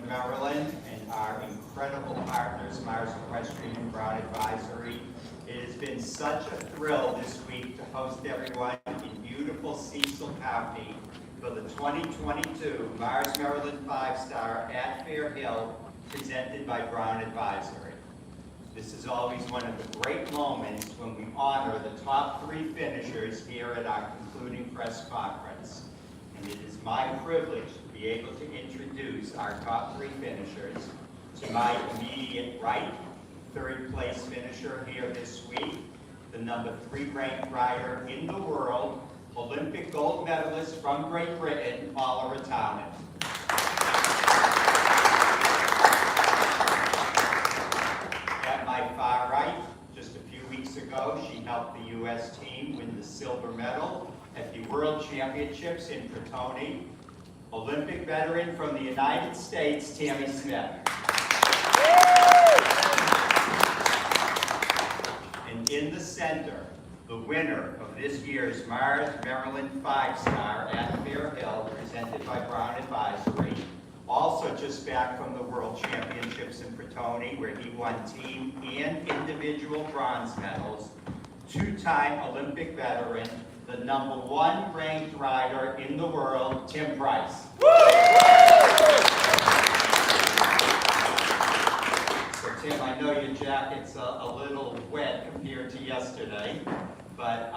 Maryland, and our incredible partners, Mars Equestrian and Brown Advisory. It has been such a thrill this week to host everyone in beautiful Cecil County for the 2022 Mars Maryland 5-Star at Fair Hill, presented by Brown Advisory. This is always one of the great moments when we honor the top 3 finishers here at our concluding press conference. And it is my privilege to be able to introduce our top 3 finishers. To my immediate right, 3rd place finisher here this week, the number 3 ranked rider in the world, Olympic gold medalist from Great Britain, Oliver Townend. At my far right, just a few weeks ago, she helped the U.S. team win the silver medal at the World Championships in Pratoni, Olympic veteran from the United States, Tamie Smith. And in the center, the winner of this year's Mars Maryland 5-Star at Fair Hill, presented by Brown Advisory, also just back from the World Championships in Pratoni, where he won team and individual bronze medals, 2-time Olympic veteran, the number 1 ranked rider in the world, Tim Price. So Tim, I know your jacket's a little wet compared to yesterday, but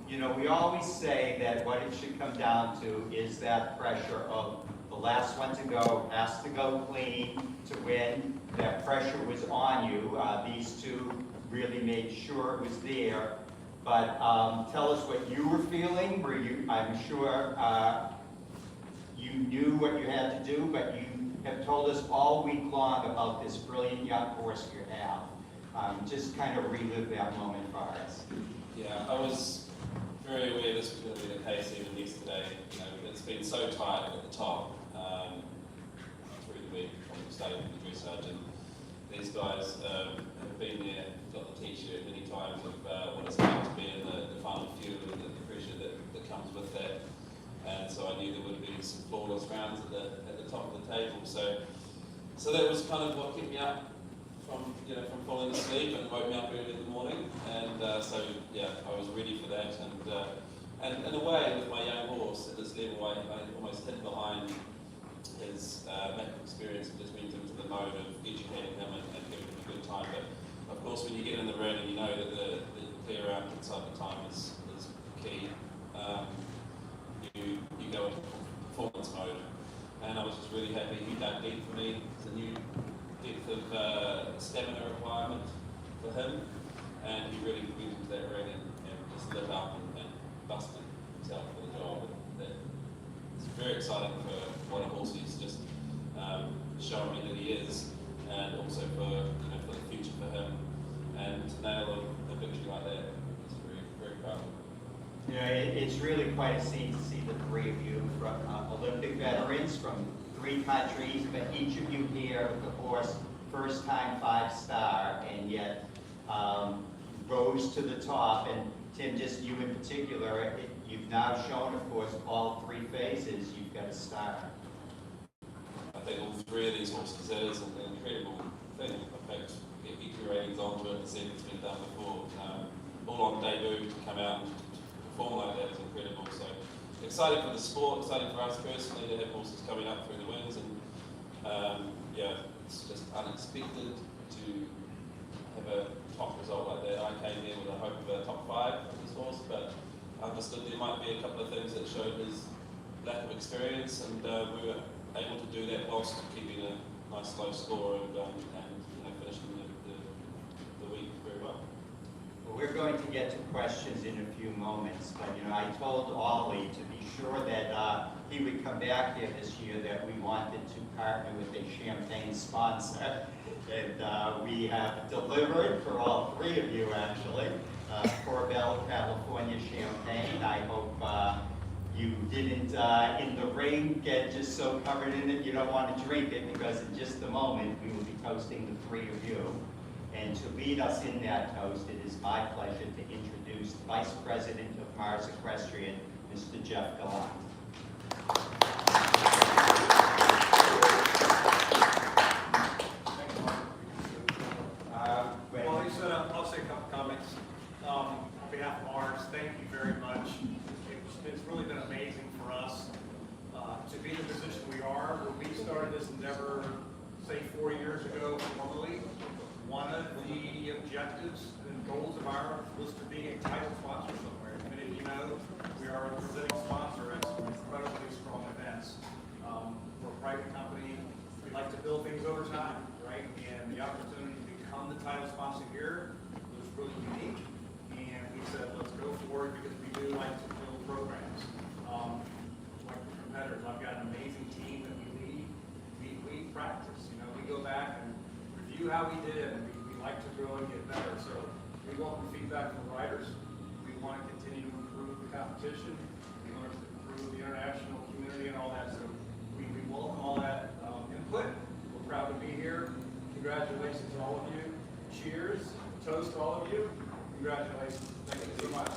you know, we always say that what it should come down to is that pressure of the last one to go has to go clean to win. That pressure was on you. These 2 really made sure it was there. But tell us what you were feeling. Were you? I'm sure you knew what you had to do, but you have told us all week long about this brilliant young horse you have. Just kind of relive that moment for us. Yeah, I was very aware this was going to be the case even yesterday. You know, it's been so tight at the top through the week from the stable and the dressage, and these guys have been there, got the t-shirt many times of what it's like to be in the final few and the pressure that comes with that. And so I knew there would be some flawless rounds at the top of the table. So that was kind of what kept me up from falling asleep and woke me up early in the morning. And so yeah, I was ready for that. And in a way, with my young horse at this level, I almost hid behind his lack of experience and just went into the mode of educating him and giving him a good time. But of course, when you get in the ring and you know that the clear round inside the time is key, you go into performance mode. And I was just really happy he dug deep for me. It's a new depth of stamina requirement for him, and he really went into that ring and just lit up and busted himself for the job. It's very exciting for what a horse he's just showing me that he is, and also for the future for him. And to nail a victory like that, it's very, very proud. You know, it's really quite a scene to see the 3 of you from Olympic veterans from 3 countries, but each of you here with the horse, first time 5-star, and yet rose to the top. And Tim, just you in particular, you've now shown, of course, all 3 phases. You've got a star. I think all 3 of these horses, that is an incredible thing. In fact, get EQ ratings onto it and see it's been done before. All on debut to come out and perform like that is incredible. So exciting for the sport, exciting for us personally to have horses coming up through the wings, and yeah, it's just unexpected to have a top result like that. I came here with a hope of a top 5 of this horse, but I understood there might be a couple of things that showed his lack of experience, and we were able to do that whilst keeping a nice low score and finishing the week very well. We're going to get to questions in a few moments, but I told Ollie to be sure that he would come back here this year, that we wanted to partner with a champagne sponsor, and we have delivered for all 3 of you actually, Corbel California champagne. I hope you didn't in the ring get just so covered in it you don't want to drink it, because in just a moment we will be toasting the 3 of you. And to lead us in that toast, it is my pleasure to introduce Vice President of Mars Equestrian, Mr. Jeff Gallant. started this endeavor, say 4 years ago formally, one of the objectives and goals of ours was to be a title sponsor somewhere. Many of you know we are a presenting sponsor at some incredibly strong events. We're a private company. We like to build things over time, right? And the opportunity to become the title sponsor here was really unique. And we said, let's go forward because we do like to build programs. Like the competitors, I've got an amazing team that we lead. We practice, we go back and review how we did, and we like to grow and get better. So we welcome feedback from riders. We want to continue to improve the competition. We want to improve the international community and all that. So we welcome all that input. We're proud to be here. Congratulations to all of you. Cheers. Toast to all of you. Congratulations. Thank you so much.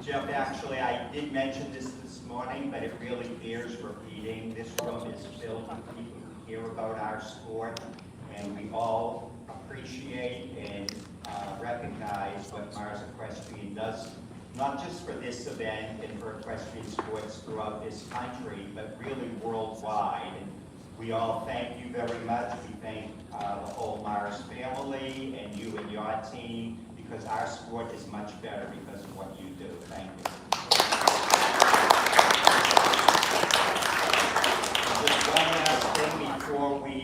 Jeff, actually, I did mention this morning, but it really bears repeating. This room is filled with people who care about our sport, and we all appreciate and recognize what Mars Equestrian does, not just for this event and for equestrian sports throughout this country, but really worldwide. And we all thank you very much. We thank the whole Mars family and you and your team, because our sport is much better because of what you do. Thank you. Just one last thing before we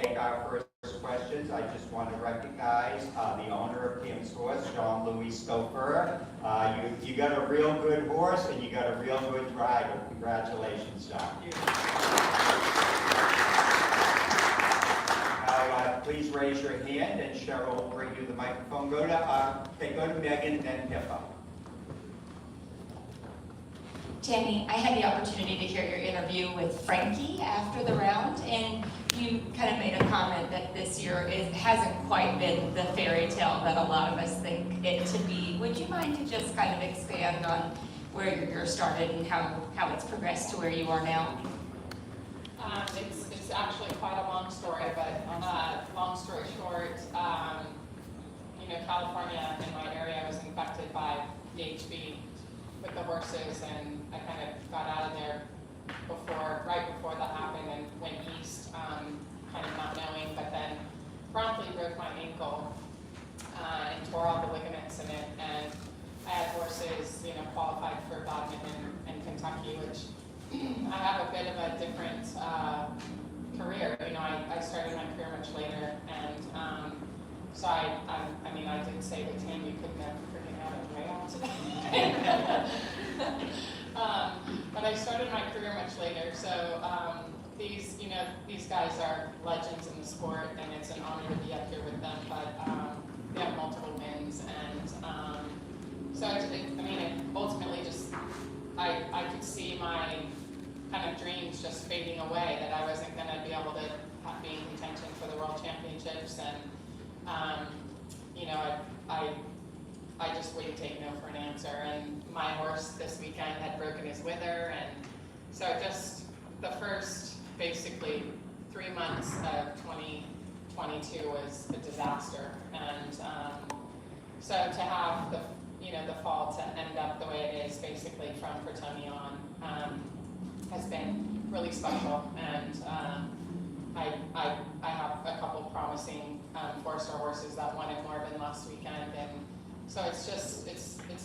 take our first questions. I just want to recognize the owner of Tim's horse, Jean-Louis Stoffer. You got a real good horse and you got a real good driver. Congratulations, John. Please raise your hand, and Cheryl will bring you the microphone. Go to Megan and then Pippa. Tamie, I had the opportunity to hear your interview with Frankie after the round, and you kind of made a comment that this year hasn't quite been the fairy tale that a lot of us think it to be. Would you mind to just kind of expand on where your year started and how it's progressed to where you are now? It's actually quite a long story, but long story short, California in my area was infected by DHB with the horses, and I kind of got out of there right before that happened, and went east, kind of not knowing, but then promptly broke my ankle and tore all the ligaments in it, and I had horses, qualified for badminton in Kentucky, which I have a bit of a different career. I started my career much later, and so I did say to Tim, you couldn't have freaking out of way out today. But I started my career much later, so these guys are legends in the sport, and it's an honor to be up here with them. But they have multiple wins, and so it ultimately just I could see my kind of dreams just fading away, that I wasn't going to be able to be in contention for the World Championships, and I just wouldn't take no for an answer. And my horse this weekend had broken his wither, and so just the first basically 3 months of 2022 was a disaster, and so to have the fall to end up the way it is, basically from Pratoni on, has been really special, and I have a couple promising 4-star horses that won at Marvin last weekend, and so it's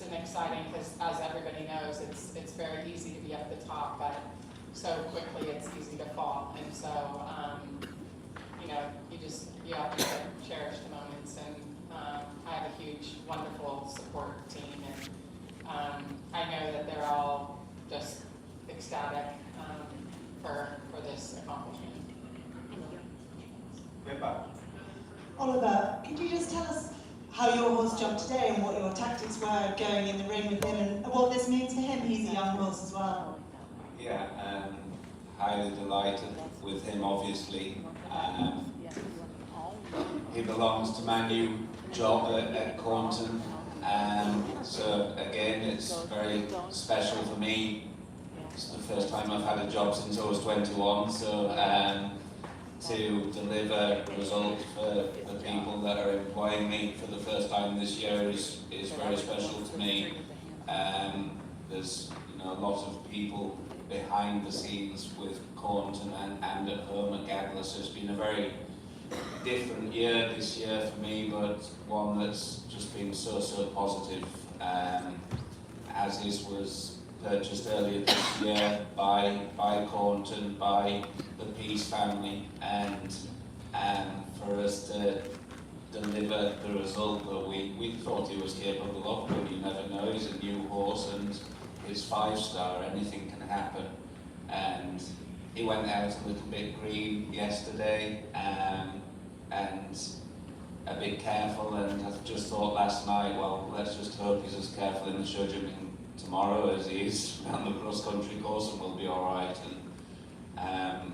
an exciting, because as everybody knows, it's very easy to be at the top, but so quickly it's easy to fall, and so you have to cherish the moments, and I have a huge, wonderful support team, and I know that they're all just ecstatic for this accomplishment. Pippa. Oliver, could you just tell us how your horse jumped today and what your tactics were going in the ring with him, and what this means for him? He's a young horse as well. Yeah, highly delighted with him, obviously. He belongs to my new job at Cornton, so again, it's very special for me. It's the first time I've had a job since I was 21, so to deliver a result for the people that are employing me for the first time this year is very special to me. There's a lot of people behind the scenes with Cornton and at home at Gather, so it's been a very different year this year for me, but one that's just been so positive. As this was purchased earlier this year by Cornton, by the Peace family, and for us to deliver the result that we thought he was capable of, but you never know. He's a new horse and he's 5-star, anything can happen. And he went out a little bit green yesterday and a bit careful, and I just thought last night, well, let's just hope he's as careful in the show jumping tomorrow as he is on the cross-country course, and we'll be all right. And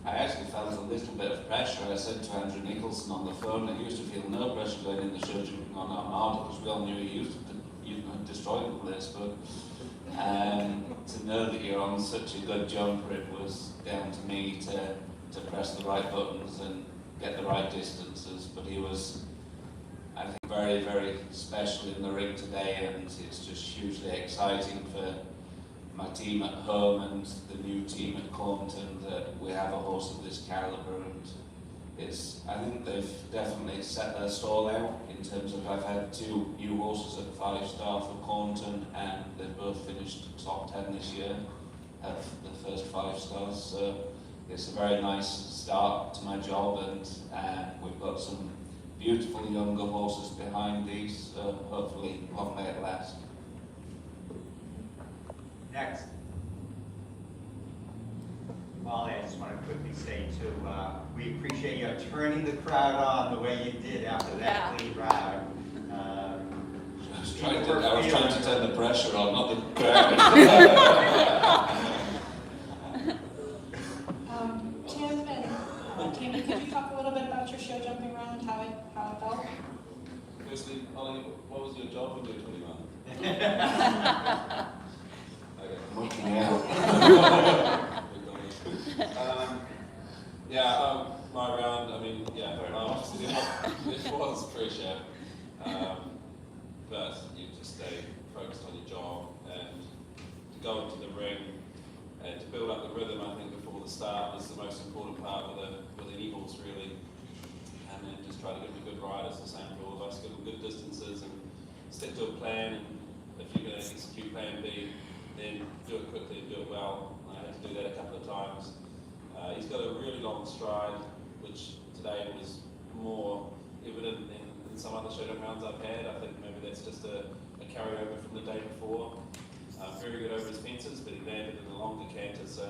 I actually felt a little bit of pressure. I said to Andrew Nicholson on the phone, I used to feel no pressure going in the show jumping on Armada, because we all knew he used to destroy the place, but to know that you're on such a good jumper, it was down to me to press the right buttons and get the right distances. But he was, I think, very, very special in the ring today, and it's just hugely exciting for my team at home and the new team at Cornton that we have a horse of this calibre. And I think they've definitely set their stall out in terms of, I've had 2 new horses at 5-star for Cornton, and they've both finished top 10 this year at the first 5 stars. So it's a very nice start to my job, and we've got some beautiful younger horses behind these, so hopefully long may it last. Next. Molly, I just want to quickly say too, we appreciate you turning the crowd on the way you did after that lead round. I was trying to turn the pressure on, not the crowd. Tim and Tamie, could you talk a little bit about your show jumping round, how it felt? Firstly, Ollie, what was your job when you were 21? Okay. Working out. My round, I mean, obviously it was pressure, but you just stay focused on your job, and to go into the ring and to build up the rhythm, I think, before the start is the most important part with any horse, really. And then just try to give them a good ride. It's the same for all of us. Give them good distances and stick to a plan. And if you're going to execute plan B, then do it quickly and do it well. I had to do that a couple of times. He's got a really long stride, which today was more evident than some other showdown rounds I've had. I think maybe that's just a carryover from the day before. Very good over his fences, but he landed in a longer canter, so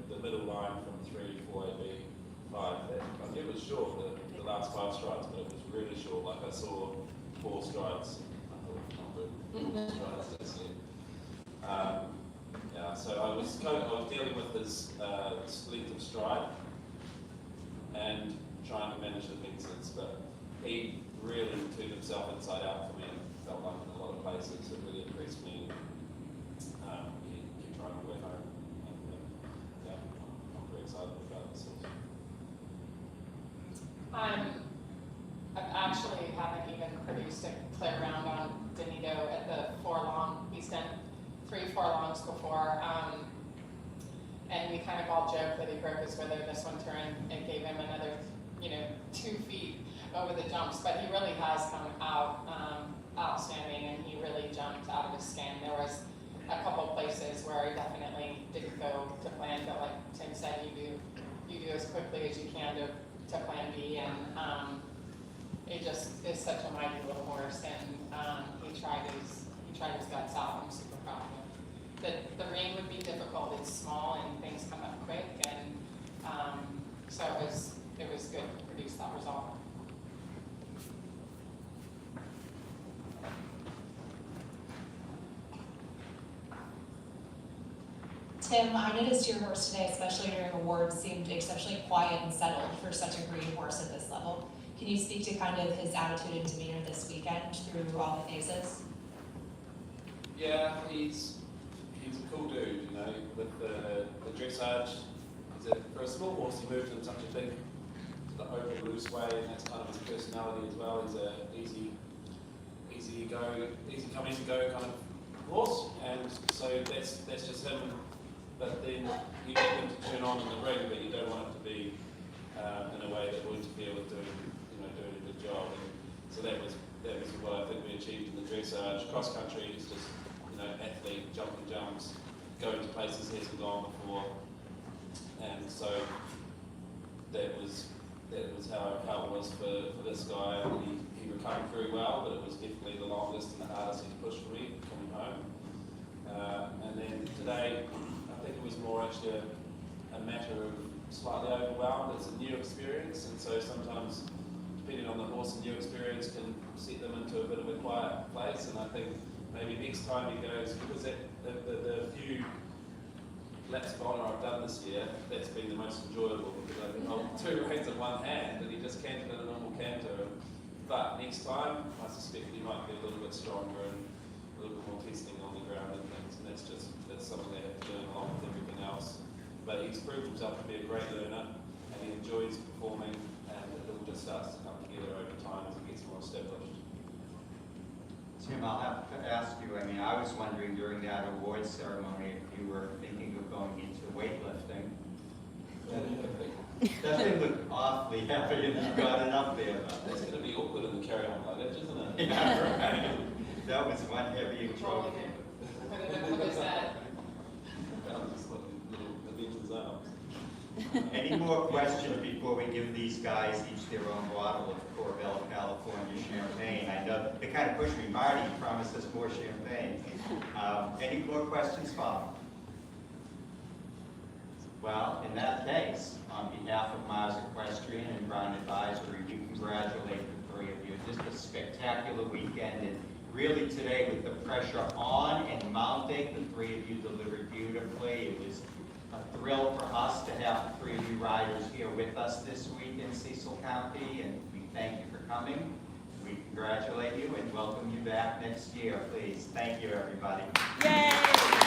the middle line from 3, 4, A, B, 5, I knew it was short, the last 5 strides, but it was really short. Like I saw 4 strides. I thought, not good, 4 strides, that's it. So I was dealing with his length of stride and trying to manage the fences, but he really turned himself inside out for me. It felt like in a lot of places. It really impressed me. He kept trying to work home. And, I'm very excited about this. I actually haven't even produced a clear round on Donito at the 4-long. He's done 3 4-longs before, and we kind of all joked that he broke his wither this winter and gave him another, 2 feet over the jumps. But he really has come out outstanding, and he really jumped out of his skin. There was a couple places where he definitely didn't go to plan, but like Tim said, you do as quickly as you can to plan B, and it just is such a mighty little horse, and he tried his guts out. I'm super proud of him. The ring would be difficult. It's small and things come up quick, and so it was good to produce that result. Tim, I noticed your horse today, especially during awards, seemed exceptionally quiet and settled for such a green horse at this level. Can you speak to kind of his attitude and demeanor this weekend through all the phases? Yeah, he's a cool dude, with the dressage. For a small horse, he moved in such a big the open, loose way, and that's kind of his personality as well. He's a easy come, easy go kind of horse, and so that's just him. But then you get him to turn on in the ring, but you don't want it to be in a way that will interfere with doing a good job. And so that was what I think we achieved in the dressage. Cross country is just athlete, jumping jumps, going to places he hasn't gone before, and so that was how it was for this guy. He recovered very well, but it was definitely the longest and the hardest he's pushed for me coming home. And then today, I think it was more actually a matter of slightly overwhelmed. It's a new experience, and so sometimes, depending on the horse, a new experience can set them into a bit of a quiet place. And I think maybe next time he goes, because the few laps of honour I've done this year, that's been the most enjoyable, because I can hold 2 reins in one hand, and he just cantered in a normal canter. But next time, I suspect he might be a little bit stronger and a little bit more testing on the ground and things, and that's something they have to learn along with everything else. But he's proved himself to be a great learner, and he enjoys performing, and it all just starts to come together over time as he gets more established. Tim, I'll have to ask you, I was wondering during that awards ceremony if you were thinking of going into weightlifting. That thing looked awfully heavy and you got it up there. That's going to be awkward in the carry-on luggage, isn't it? Yeah, right. That was one heavy trophy. What is that? I'm just looking little Avengers arms. Any more questions before we give these guys each their own bottle of Corvell California champagne? I know it kind of pushed me. Marty promised us more champagne. Any more questions, Bob? Well, in that case, on behalf of Mars Equestrian and Brown Advisory, we congratulate the 3 of you. Just a spectacular weekend, and really today with the pressure on and mounting, the 3 of you delivered beautifully. It was a thrill for us to have the 3 of you riders here with us this week in Cecil County, and we thank you for coming. We congratulate you and welcome you back next year, please. Thank you, everybody. Yay!